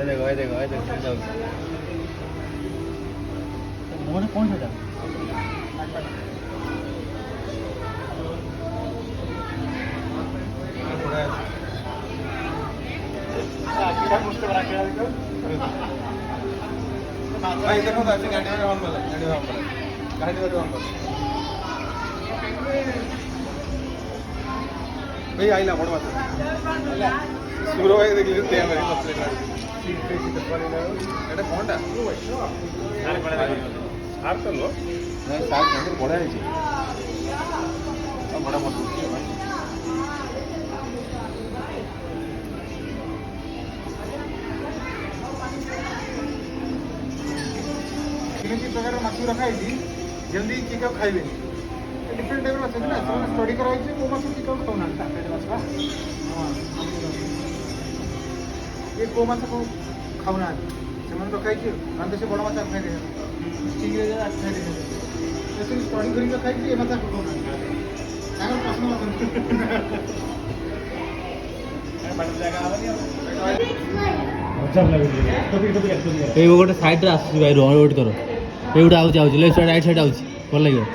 देखो ये देखो मोहन कौन सा था भाई देखो गाड़ी में ऑन वाला गाड़ी में ऑन भाई आइला बड़ बात सुरो भाई देख लेते हैं मेरी कंप्लेंट এটা কোনটা আরে বড় আর তো লো না সাত ঘন্টা বড় হয়েছে বড় মত ভাই किसी प्रकार माछ रखा है जल्दी चिकन खाइबे डिफरेंट टाइप माछ ना से स्टडी करा है को माछ चिकन खाउना हां ये को माछ को खाउना से मन रखा है अंदर से बड़ा माछ खाइ दे ठीक है जरा खाइ दे ऐसे स्टडी करी खाइ दे माछ खाउना सागर प्रश्न मत बड़ा जगह आवनी এই গোটে সাইডরে আসুଛି ଭାଇ ୱେଟ୍ କର ଏଇଗୁଡ଼ା ଆଉଛି ଲେଫ୍ଟ ସାଇଡ୍ ରାଇଟ୍ ସାଇଡ୍ ଆଉଛି ଭଲ ଲାଗିବ